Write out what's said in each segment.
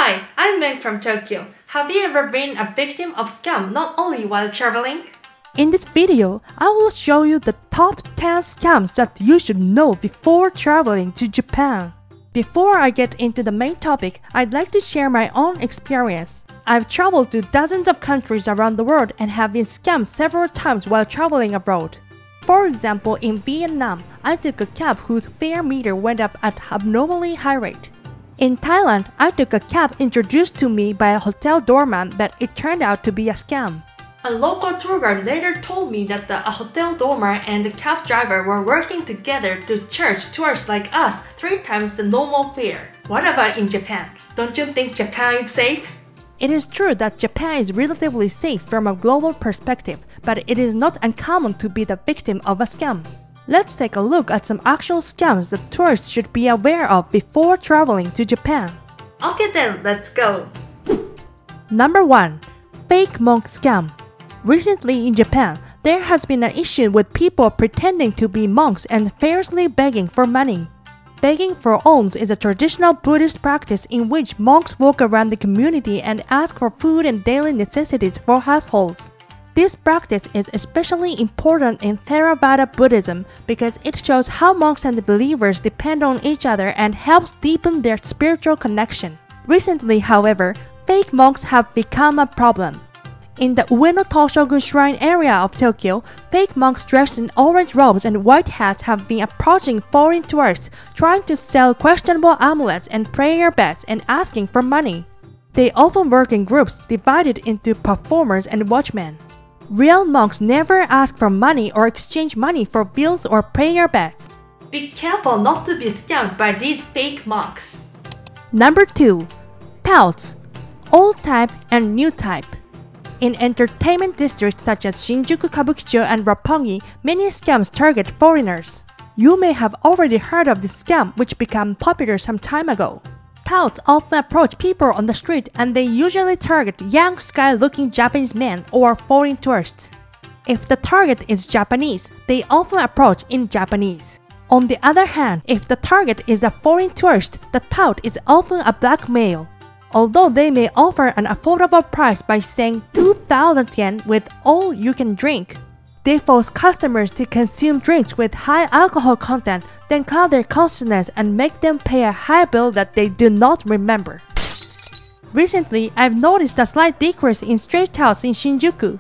Hi, I'm Meg from Tokyo. Have you ever been a victim of scam not only while traveling? In this video, I will show you the top 10 scams that you should know before traveling to Japan. Before I get into the main topic, I'd like to share my own experience. I've traveled to dozens of countries around the world and have been scammed several times while traveling abroad. For example, in Vietnam, I took a cab whose fare meter went up at an abnormally high rate. In Thailand, I took a cab introduced to me by a hotel doorman, but it turned out to be a scam. A local tour guide later told me that a hotel doorman and the cab driver were working together to charge tourists like us 3 times the normal fare. What about in Japan? Don't you think Japan is safe? It is true that Japan is relatively safe from a global perspective, but it is not uncommon to be the victim of a scam. Let's take a look at some actual scams that tourists should be aware of before traveling to Japan. Okay then, let's go! Number 1. Fake monk scam. Recently in Japan, there has been an issue with people pretending to be monks and fiercely begging for money. Begging for alms is a traditional Buddhist practice in which monks walk around the community and ask for food and daily necessities for households. This practice is especially important in Theravada Buddhism because it shows how monks and believers depend on each other and helps deepen their spiritual connection. Recently, however, fake monks have become a problem. In the Ueno Toshogu Shrine area of Tokyo, fake monks dressed in orange robes and white hats have been approaching foreign tourists, trying to sell questionable amulets and prayer beds and asking for money. They often work in groups divided into performers and watchmen. Real monks never ask for money or exchange money for bills or prayer beds. Be careful not to be scammed by these fake monks. Number 2. Touts. Old type and new type. In entertainment districts such as Shinjuku Kabukicho and Roppongi, many scams target foreigners. You may have already heard of this scam, which became popular some time ago. Touts often approach people on the street and they usually target young, sky-looking Japanese men or foreign tourists. If the target is Japanese, they often approach in Japanese. On the other hand, if the target is a foreign tourist, the tout is often a black male. Although they may offer an affordable price by saying 2,000 yen with all you can drink, they force customers to consume drinks with high alcohol content, then call their customers and make them pay a high bill that they do not remember. Recently, I've noticed a slight decrease in street touts in Shinjuku.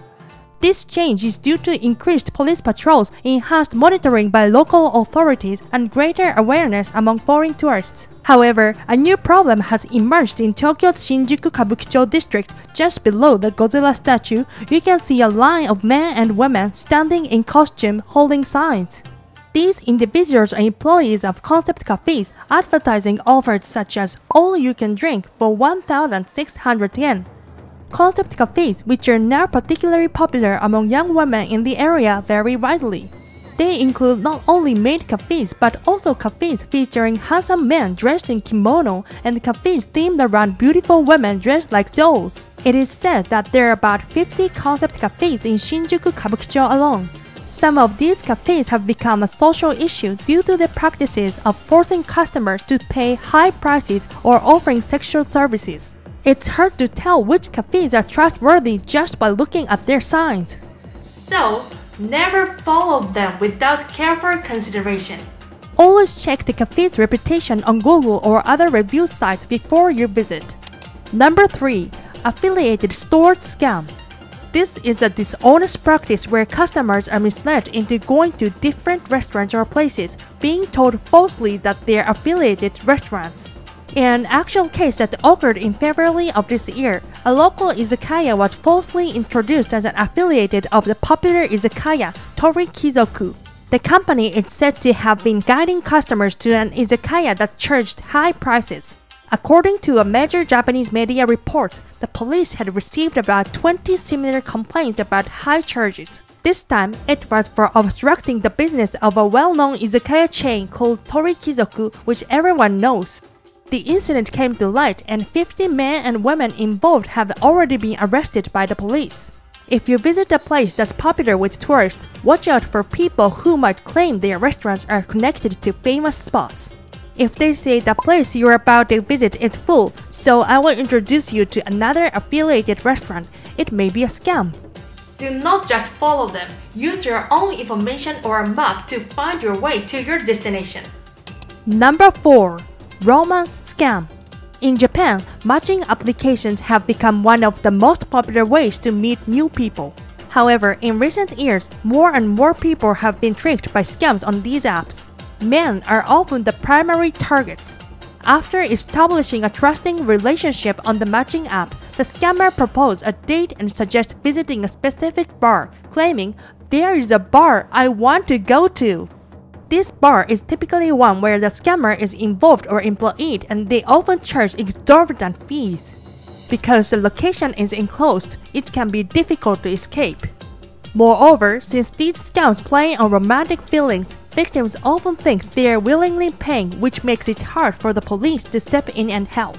This change is due to increased police patrols, enhanced monitoring by local authorities, and greater awareness among foreign tourists. However, a new problem has emerged in Tokyo's Shinjuku Kabukicho district. Just below the Godzilla statue, you can see a line of men and women standing in costume holding signs. These individuals are employees of concept cafes advertising offers such as all you can drink for 1,600 yen. Concept cafes, which are now particularly popular among young women in the area, vary widely. They include not only maid cafes but also cafes featuring handsome men dressed in kimono and cafes themed around beautiful women dressed like dolls. It is said that there are about 50 concept cafes in Shinjuku Kabukicho alone. Some of these cafes have become a social issue due to the practices of forcing customers to pay high prices or offering sexual services. It's hard to tell which cafes are trustworthy just by looking at their signs. So, never follow them without careful consideration. Always check the cafe's reputation on Google or other review sites before you visit. Number 3. Affiliated stores scam. This is a dishonest practice where customers are misled into going to different restaurants or places, being told falsely that they are affiliated restaurants. In an actual case that occurred in February of this year, a local izakaya was falsely introduced as an affiliate of the popular izakaya Tori Kizoku. The company is said to have been guiding customers to an izakaya that charged high prices. According to a major Japanese media report, the police had received about 20 similar complaints about high charges. This time, it was for obstructing the business of a well-known izakaya chain called Tori Kizoku, which everyone knows. The incident came to light and 50 men and women involved have already been arrested by the police. If you visit a place that's popular with tourists, watch out for people who might claim their restaurants are connected to famous spots. If they say the place you're about to visit is full, so I will introduce you to another affiliated restaurant, it may be a scam. Do not just follow them. Use your own information or a map to find your way to your destination. Number 4. Romance scam. In Japan, matching applications have become one of the most popular ways to meet new people. However, in recent years, more and more people have been tricked by scams on these apps. Men are often the primary targets. After establishing a trusting relationship on the matching app, the scammer proposes a date and suggests visiting a specific bar, claiming, "There is a bar I want to go to." This bar is typically one where the scammer is involved or employed, and they often charge exorbitant fees. Because the location is enclosed, it can be difficult to escape. Moreover, since these scams play on romantic feelings, victims often think they are willingly paying, which makes it hard for the police to step in and help.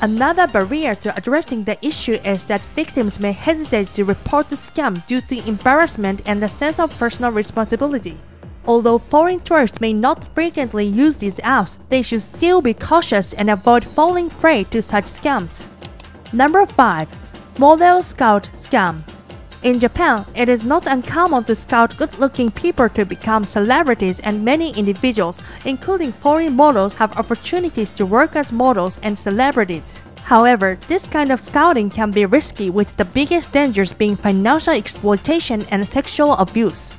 Another barrier to addressing the issue is that victims may hesitate to report the scam due to embarrassment and a sense of personal responsibility. Although foreign tourists may not frequently use these apps, they should still be cautious and avoid falling prey to such scams. Number 5. Model Scout Scam. In Japan, it is not uncommon to scout good-looking people to become celebrities, and many individuals, including foreign models, have opportunities to work as models and celebrities. However, this kind of scouting can be risky, with the biggest dangers being financial exploitation and sexual abuse.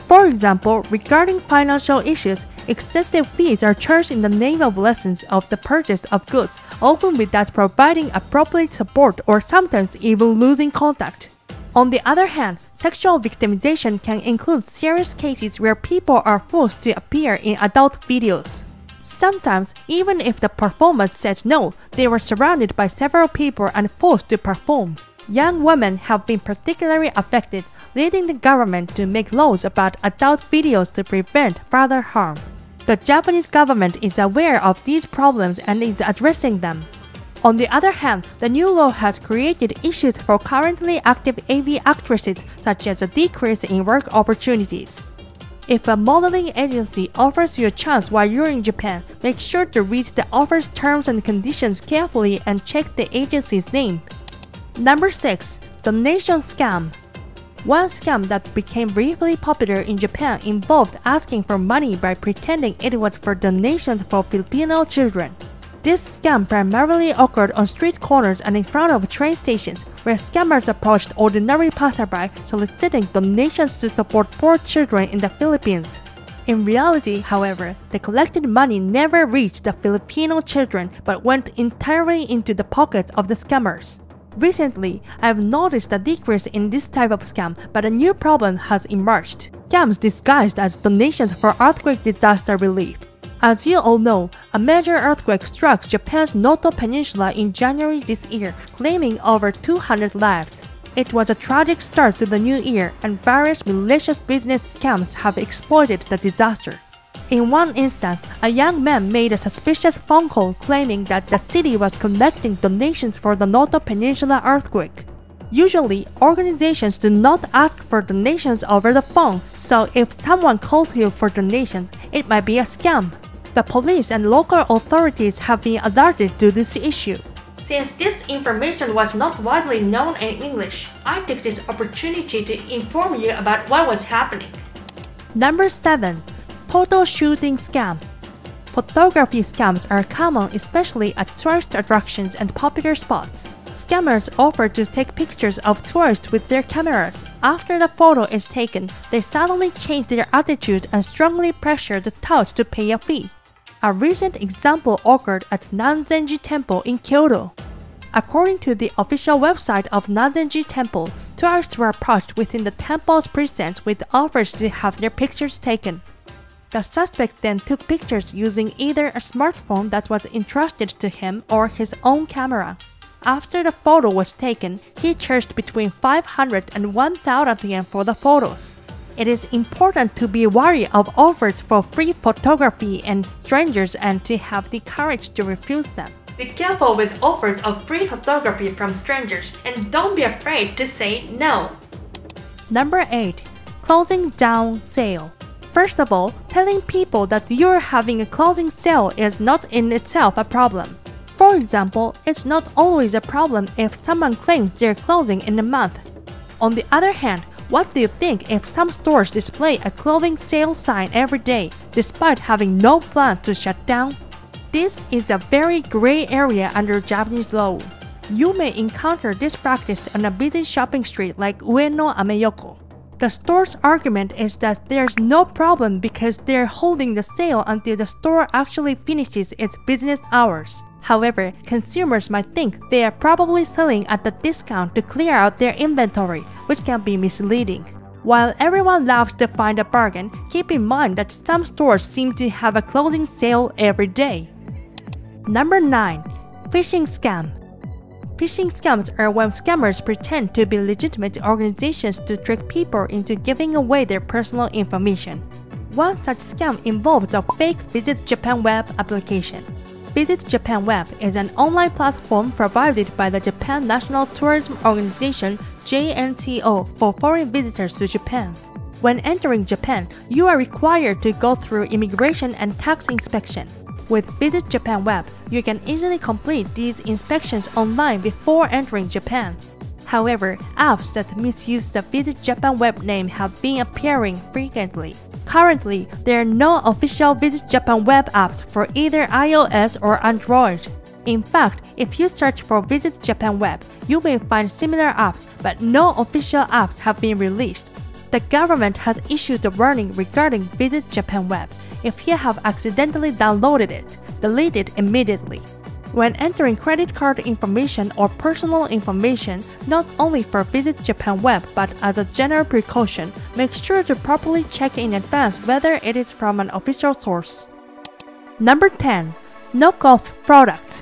For example, regarding financial issues, excessive fees are charged in the name of lessons of the purchase of goods, often without providing appropriate support or sometimes even losing contact. On the other hand, sexual victimization can include serious cases where people are forced to appear in adult videos. Sometimes, even if the performer said no, they were surrounded by several people and forced to perform. Young women have been particularly affected, leading the government to make laws about adult videos to prevent further harm. The Japanese government is aware of these problems and is addressing them. On the other hand, the new law has created issues for currently active AV actresses, such as a decrease in work opportunities. If a modeling agency offers you a chance while you're in Japan, make sure to read the offer's terms and conditions carefully and check the agency's name. Number 6. Donation Scam. One scam that became briefly popular in Japan involved asking for money by pretending it was for donations for Filipino children. This scam primarily occurred on street corners and in front of train stations, where scammers approached ordinary passerby soliciting donations to support poor children in the Philippines. In reality, however, the collected money never reached the Filipino children but went entirely into the pockets of the scammers. Recently, I have noticed a decrease in this type of scam, but a new problem has emerged: scams disguised as donations for earthquake disaster relief. As you all know, a major earthquake struck Japan's Noto Peninsula in January this year, claiming over 200 lives. It was a tragic start to the new year, and various malicious business scams have exploited the disaster. In one instance, a young man made a suspicious phone call claiming that the city was collecting donations for the Noto Peninsula earthquake. Usually, organizations do not ask for donations over the phone, so if someone calls you for donations, it might be a scam. The police and local authorities have been alerted to this issue. Since this information was not widely known in English, I took this opportunity to inform you about what was happening. Number 7. Photo Shooting Scam. Photography scams are common, especially at tourist attractions and popular spots. Scammers offer to take pictures of tourists with their cameras. After the photo is taken, they suddenly change their attitude and strongly pressure the touts to pay a fee. A recent example occurred at Nanzenji Temple in Kyoto. According to the official website of Nanzenji Temple, tourists were approached within the temple's precincts with offers to have their pictures taken. The suspect then took pictures using either a smartphone that was entrusted to him or his own camera. After the photo was taken, he charged between 500 and 1,000 yen for the photos. It is important to be wary of offers for free photography and strangers and to have the courage to refuse them. Be careful with offers of free photography from strangers, and don't be afraid to say no. Number 8. Closing down sale. First of all, telling people that you're having a clothing sale is not in itself a problem. For example, it's not always a problem if someone claims their closing in a month. On the other hand, what do you think if some stores display a clothing sale sign every day despite having no plan to shut down? This is a very gray area under Japanese law. You may encounter this practice on a busy shopping street like Ueno Ameyoko. The store's argument is that there's no problem because they're holding the sale until the store actually finishes its business hours. However, consumers might think they are probably selling at a discount to clear out their inventory, which can be misleading. While everyone loves to find a bargain, keep in mind that some stores seem to have a closing sale every day. Number 9. Phishing scam. Phishing scams are when scammers pretend to be legitimate organizations to trick people into giving away their personal information. One such scam involves a fake Visit Japan Web application. Visit Japan Web is an online platform provided by the Japan National Tourism Organization (JNTO) for foreign visitors to Japan. When entering Japan, you are required to go through immigration and tax inspection. With Visit Japan Web, you can easily complete these inspections online before entering Japan. However, apps that misuse the Visit Japan Web name have been appearing frequently. Currently, there are no official Visit Japan Web apps for either iOS or Android. In fact, if you search for Visit Japan Web, you may find similar apps, but no official apps have been released. The government has issued a warning regarding Visit Japan Web. If you have accidentally downloaded it, delete it immediately. When entering credit card information or personal information, not only for Visit Japan Web but as a general precaution, make sure to properly check in advance whether it is from an official source. Number 10. Knockoff products.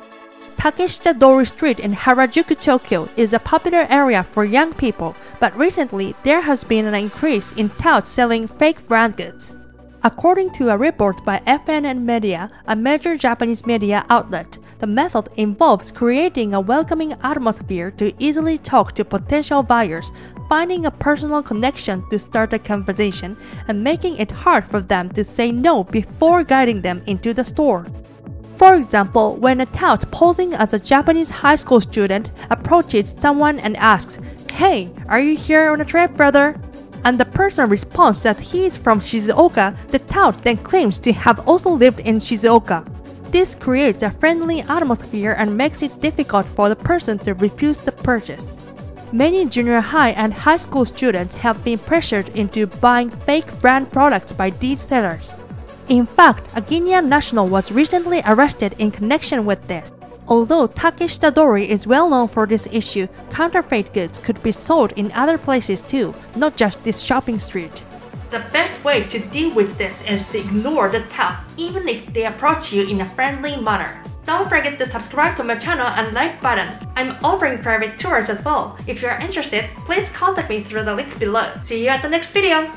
Takeshita-dori Street in Harajuku, Tokyo is a popular area for young people, but recently there has been an increase in touts selling fake brand goods. According to a report by FNN Media, a major Japanese media outlet, the method involves creating a welcoming atmosphere to easily talk to potential buyers, finding a personal connection to start a conversation, and making it hard for them to say no before guiding them into the store. For example, when a tout posing as a Japanese high school student approaches someone and asks, "Hey, are you here on a trip, brother?" and the person responds that he is from Shizuoka, the tout then claims to have also lived in Shizuoka. This creates a friendly atmosphere and makes it difficult for the person to refuse the purchase. Many junior high and high school students have been pressured into buying fake brand products by these sellers. In fact, a Guinean national was recently arrested in connection with this. Although Takeshita-dori is well known for this issue, counterfeit goods could be sold in other places too, not just this shopping street. The best way to deal with this is to ignore the touts even if they approach you in a friendly manner. Don't forget to subscribe to my channel and like button. I'm offering private tours as well. If you are interested, please contact me through the link below. See you at the next video!